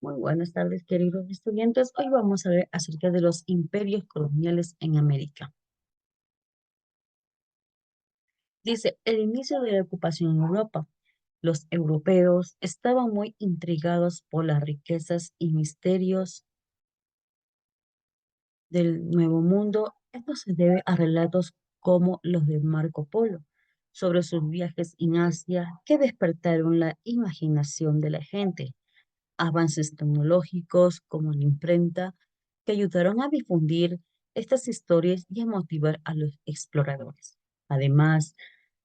Muy buenas tardes, queridos estudiantes. Hoy vamos a ver acerca de los imperios coloniales en América. Dice, el inicio de la ocupación en Europa. Los europeos estaban muy intrigados por las riquezas y misterios del Nuevo Mundo. Esto se debe a relatos como los de Marco Polo sobre sus viajes en Asia que despertaron la imaginación de la gente. Avances tecnológicos como la imprenta que ayudaron a difundir estas historias y a motivar a los exploradores. Además,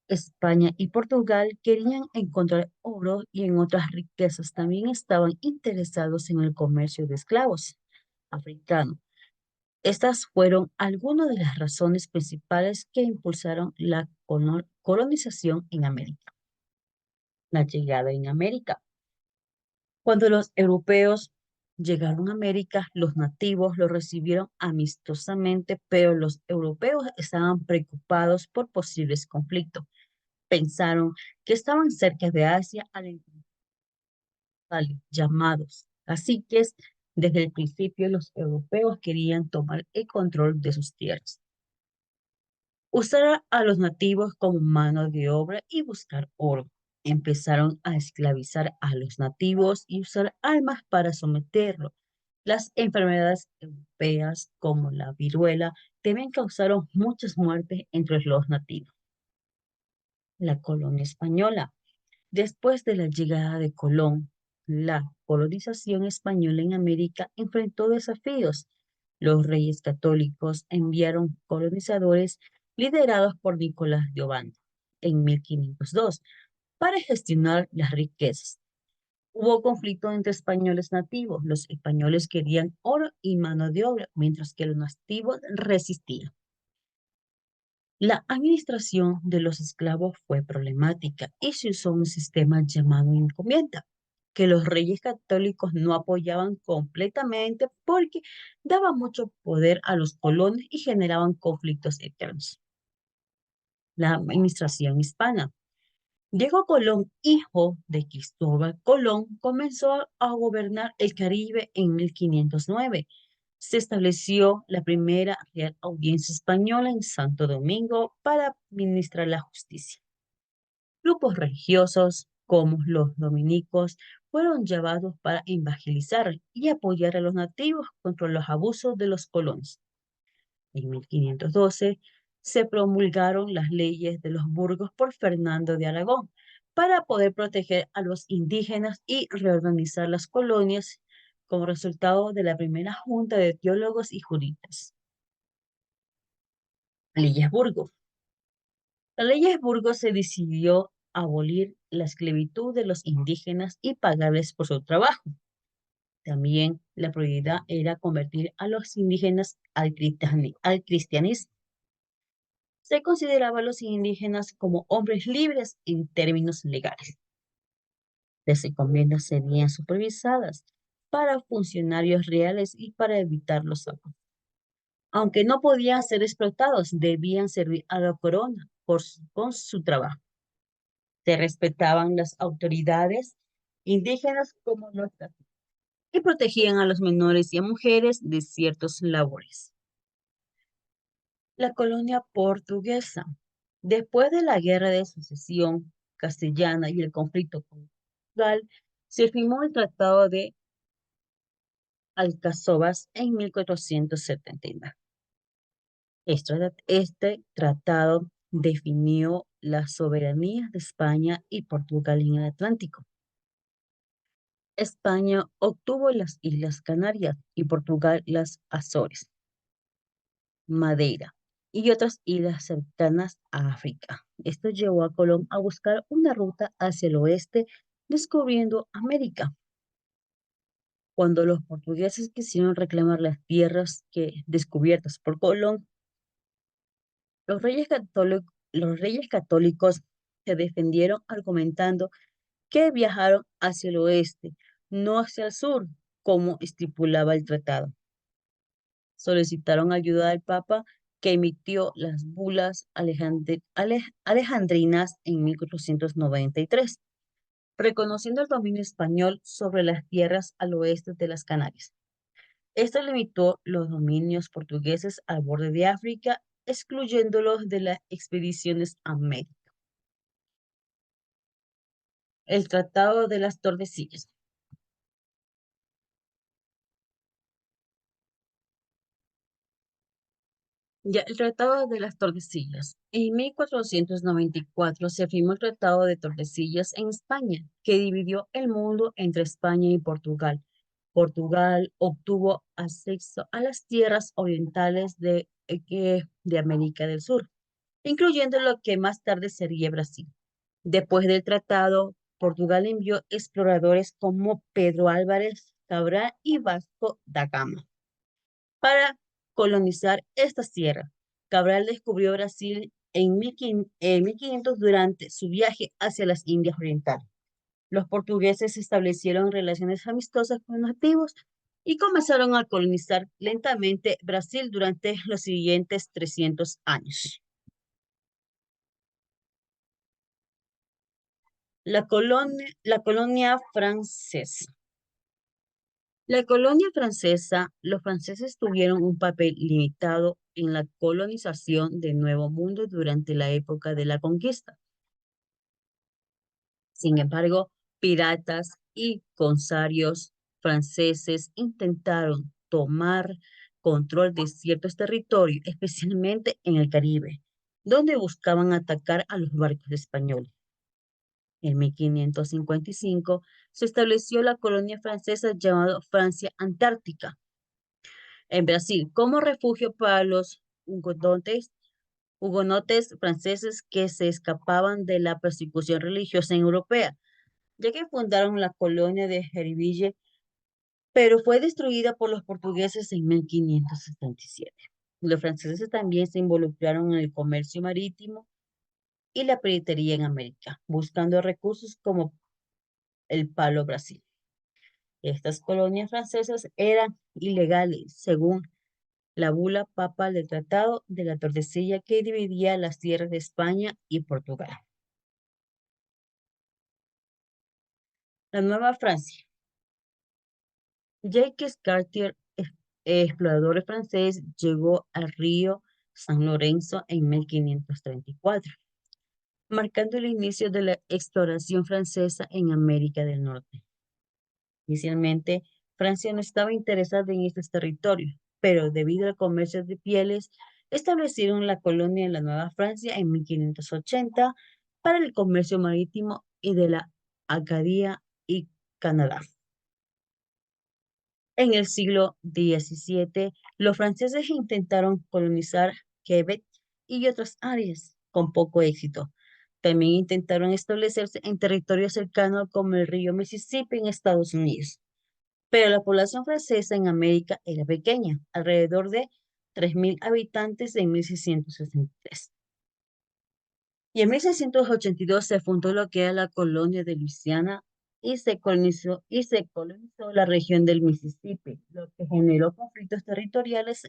España y Portugal querían encontrar oro y en otras riquezas también estaban interesados en el comercio de esclavos africanos. Estas fueron algunas de las razones principales que impulsaron la colonización en América. La llegada en América. Cuando los europeos llegaron a América, los nativos los recibieron amistosamente, pero los europeos estaban preocupados por posibles conflictos. Pensaron que estaban cerca de Asia al encontrar llamados caciques. Desde el principio, los europeos querían tomar el control de sus tierras, usar a los nativos como mano de obra y buscar oro. Empezaron a esclavizar a los nativos y usar armas para someterlos. Las enfermedades europeas como la viruela también causaron muchas muertes entre los nativos. La colonia española. Después de la llegada de Colón, la colonización española en América enfrentó desafíos. Los reyes católicos enviaron colonizadores liderados por Nicolás de Obando en 1502 para gestionar las riquezas. Hubo conflicto entre españoles nativos. Los españoles querían oro y mano de obra, mientras que los nativos resistían. La administración de los esclavos fue problemática y se usó un sistema llamado encomienda, que los reyes católicos no apoyaban completamente porque daba mucho poder a los colonos y generaban conflictos eternos. La administración hispana. Diego Colón, hijo de Cristóbal Colón, comenzó a gobernar el Caribe en 1509. Se estableció la primera Real Audiencia Española en Santo Domingo para administrar la justicia. Grupos religiosos, como los dominicos, fueron llevados para evangelizar y apoyar a los nativos contra los abusos de los colonos. En 1512 se promulgaron las leyes de los Burgos por Fernando de Aragón para poder proteger a los indígenas y reorganizar las colonias como resultado de la primera junta de teólogos y juristas. Leyes Burgos. La Leyes Burgos se decidió abolir la esclavitud de los indígenas y pagarles por su trabajo. También la prioridad era convertir a los indígenas al cristianismo. Se consideraba a los indígenas como hombres libres en términos legales. Las encomiendas serían supervisadas para funcionarios reales y para evitar los abusos. Aunque no podían ser explotados, debían servir a la corona con su trabajo. Se respetaban las autoridades indígenas como los caciques y protegían a los menores y a mujeres de ciertas labores. La colonia portuguesa. Después de la Guerra de Sucesión Castellana y el conflicto con Portugal, se firmó el Tratado de Alcazovas en 1479. Este tratado definió las soberanías de España y Portugal en el Atlántico. España obtuvo las Islas Canarias y Portugal las Azores, Madeira y otras islas cercanas a África. Esto llevó a Colón a buscar una ruta hacia el oeste, descubriendo América. Cuando los portugueses quisieron reclamar las tierras descubiertas por Colón, los reyes católicos se defendieron argumentando que viajaron hacia el oeste, no hacia el sur, como estipulaba el tratado. Solicitaron ayuda al Papa, que emitió las bulas alejandrinas en 1493 reconociendo el dominio español sobre las tierras al oeste de las Canarias. Esto limitó los dominios portugueses al borde de África, excluyéndolos de las expediciones a América. El Tratado de las Tordesillas. Ya, el Tratado de las Tordesillas. En 1494 se firmó el Tratado de Tordesillas en España, que dividió el mundo entre España y Portugal. Portugal obtuvo acceso a las tierras orientales de América del Sur, incluyendo lo que más tarde sería Brasil. Después del tratado, Portugal envió exploradores como Pedro Álvarez Cabral y Vasco da Gama para colonizar estas tierras. Cabral descubrió Brasil en 1500 durante su viaje hacia las Indias Orientales. Los portugueses establecieron relaciones amistosas con los nativos y comenzaron a colonizar lentamente Brasil durante los siguientes 300 años. La colonia francesa. La colonia francesa, los franceses tuvieron un papel limitado en la colonización del Nuevo Mundo durante la época de la conquista. Sin embargo, piratas y corsarios franceses intentaron tomar control de ciertos territorios, especialmente en el Caribe, donde buscaban atacar a los barcos españoles. En 1555 se estableció la colonia francesa llamada Francia Antártica en Brasil como refugio para los hugonotes franceses que se escapaban de la persecución religiosa europea, ya que fundaron la colonia de Herville, pero fue destruida por los portugueses en 1577. Los franceses también se involucraron en el comercio marítimo y la piratería en América, buscando recursos como el palo Brasil. Estas colonias francesas eran ilegales, según la bula papal del Tratado de la Tordesillas que dividía las tierras de España y Portugal. La Nueva Francia. Jacques Cartier, explorador francés, llegó al río San Lorenzo en 1534, marcando el inicio de la exploración francesa en América del Norte. Inicialmente, Francia no estaba interesada en estos territorios, pero debido al comercio de pieles, establecieron la colonia en la Nueva Francia en 1580 para el comercio marítimo y de la Acadia y Canadá. En el siglo XVII, los franceses intentaron colonizar Quebec y otras áreas, con poco éxito. También intentaron establecerse en territorios cercanos como el río Mississippi en Estados Unidos. Pero la población francesa en América era pequeña, alrededor de 3.000 habitantes en 1663. Y en 1682 se fundó lo que era la colonia de Luisiana y se colonizó la región del Mississippi, lo que generó conflictos territoriales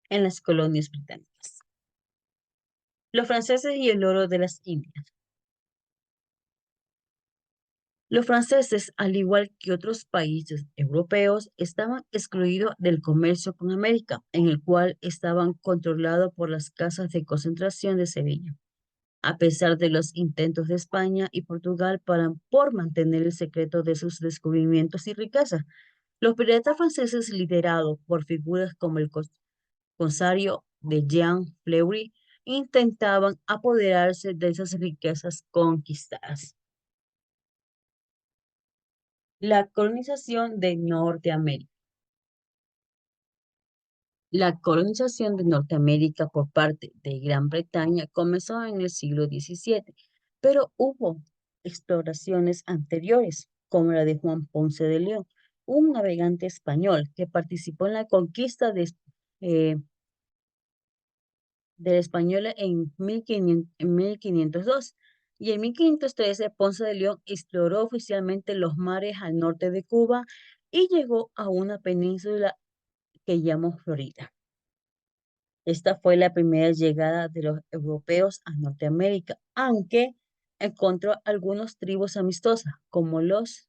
en las colonias británicas. Los franceses y el oro de las Indias. Los franceses, al igual que otros países europeos, estaban excluidos del comercio con América, en el cual estaban controlados por las casas de concentración de Sevilla, a pesar de los intentos de España y Portugal por mantener el secreto de sus descubrimientos y riquezas. Los piratas franceses, liderados por figuras como el corsario de Jean Fleury, intentaban apoderarse de esas riquezas conquistadas. La colonización de Norteamérica. La colonización de Norteamérica por parte de Gran Bretaña comenzó en el siglo XVII, pero hubo exploraciones anteriores, como la de Juan Ponce de León, un navegante español que participó en la conquista eh, de la española en 1502. Y en 1513, Ponce de León exploró oficialmente los mares al norte de Cuba y llegó a una península que llamó Florida. Esta fue la primera llegada de los europeos a Norteamérica, aunque encontró algunos tribus amistosas, como los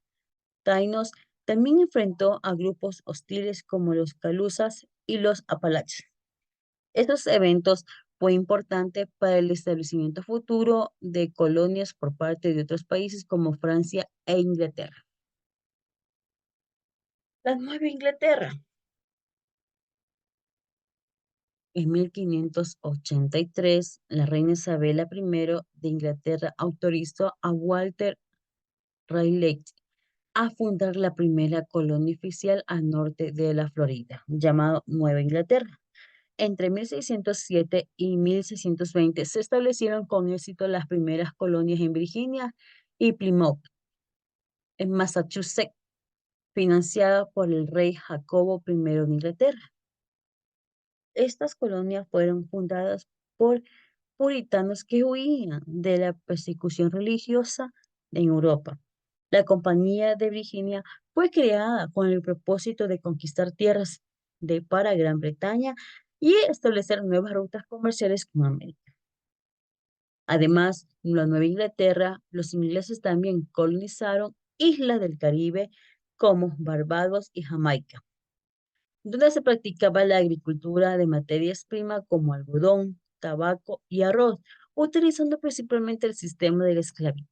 taínos. También enfrentó a grupos hostiles como los calusas y los apalaches. Estos eventos fue importante para el establecimiento futuro de colonias por parte de otros países como Francia e Inglaterra. La Nueva Inglaterra. En 1583, la reina Isabela I de Inglaterra autorizó a Walter Raleigh a fundar la primera colonia oficial al norte de la Florida, llamado Nueva Inglaterra. Entre 1607 y 1620 se establecieron con éxito las primeras colonias en Virginia y Plymouth, en Massachusetts, financiada por el rey Jacobo I de Inglaterra. Estas colonias fueron fundadas por puritanos que huían de la persecución religiosa en Europa. La Compañía de Virginia fue creada con el propósito de conquistar tierras para Gran Bretaña y establecer nuevas rutas comerciales con América. Además, en la Nueva Inglaterra, los ingleses también colonizaron islas del Caribe como Barbados y Jamaica, donde se practicaba la agricultura de materias primas como algodón, tabaco y arroz, utilizando principalmente el sistema de la esclavitud.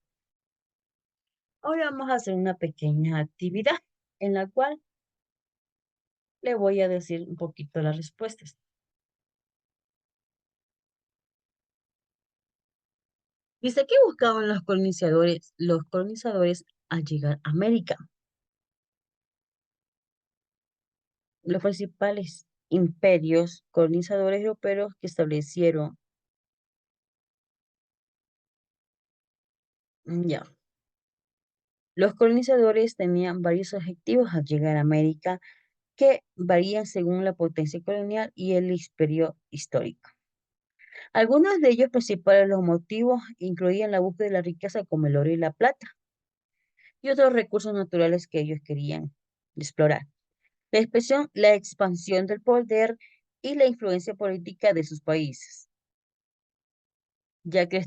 Ahora vamos a hacer una pequeña actividad en la cual le voy a decir un poquito las respuestas. Dice, ¿qué buscaban los colonizadores? Los colonizadores al llegar a América. Los principales imperios colonizadores europeos que establecieron, ya. Los colonizadores tenían varios objetivos al llegar a América que varían según la potencia colonial y el imperio histórico. Algunos de ellos principales los motivos incluían la búsqueda de la riqueza como el oro y la plata y otros recursos naturales que ellos querían explorar. La expansión del poder y la influencia política de sus países, ya que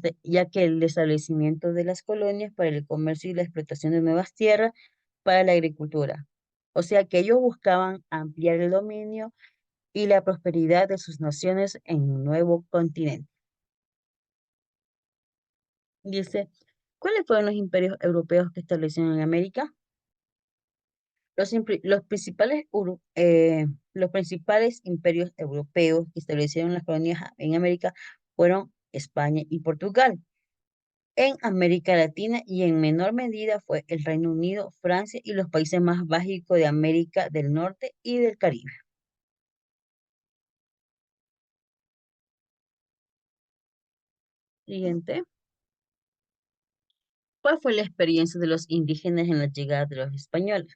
el establecimiento de las colonias para el comercio y la explotación de nuevas tierras para la agricultura. O sea que ellos buscaban ampliar el dominio y la prosperidad de sus naciones en un nuevo continente. Dice, ¿cuáles fueron los imperios europeos que establecieron en América? Los principales imperios europeos que establecieron las colonias en América fueron España y Portugal. En América Latina y en menor medida fue el Reino Unido, Francia y los países más básicos de América del Norte y del Caribe. Siguiente. ¿Cuál fue la experiencia de los indígenas en la llegada de los españoles?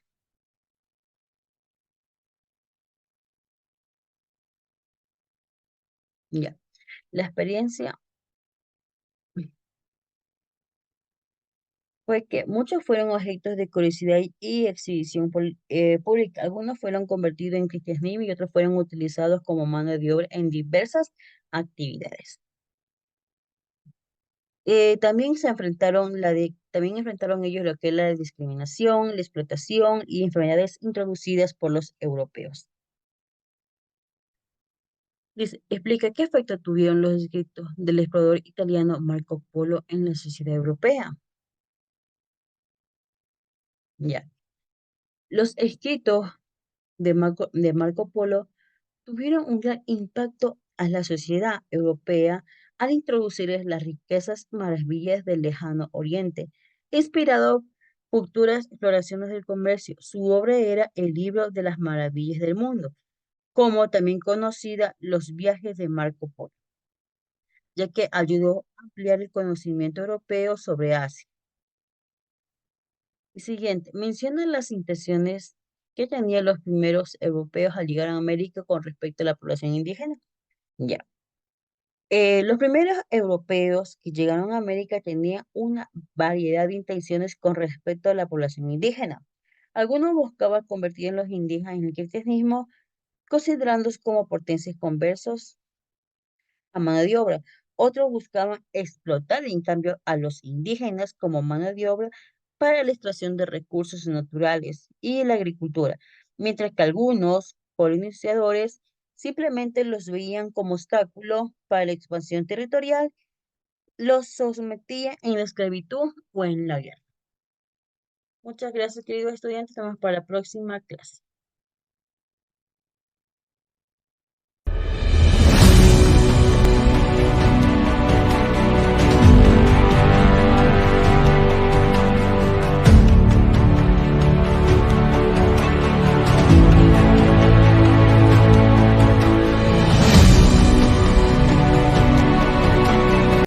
Ya, la experiencia fue que muchos fueron objetos de curiosidad y exhibición pública. Algunos fueron convertidos en cristianismo y otros fueron utilizados como mano de obra en diversas actividades. También enfrentaron ellos lo que es la discriminación, la explotación y enfermedades introducidas por los europeos. Dice, explica qué efecto tuvieron los escritos del explorador italiano Marco Polo en la sociedad europea. Ya. Los escritos de Marco Polo tuvieron un gran impacto a la sociedad europea al introducirles las riquezas maravillas del lejano oriente, inspirado por futuras exploraciones del comercio. Su obra era el libro de las maravillas del mundo, como también conocida los viajes de Marco Polo, ya que ayudó a ampliar el conocimiento europeo sobre Asia. Y siguiente, menciona las intenciones que tenían los primeros europeos al llegar a América con respecto a la población indígena. Ya. Los primeros europeos que llegaron a América tenían una variedad de intenciones con respecto a la población indígena. Algunos buscaban convertir a los indígenas en el cristianismo, considerándolos como potencias conversos a mano de obra. Otros buscaban explotar, en cambio, a los indígenas como mano de obra para la extracción de recursos naturales y la agricultura, mientras que algunos colonizadores simplemente los veían como obstáculo para la expansión territorial, los sometían en la esclavitud o en la guerra. Muchas gracias, queridos estudiantes. Nos vemos para la próxima clase.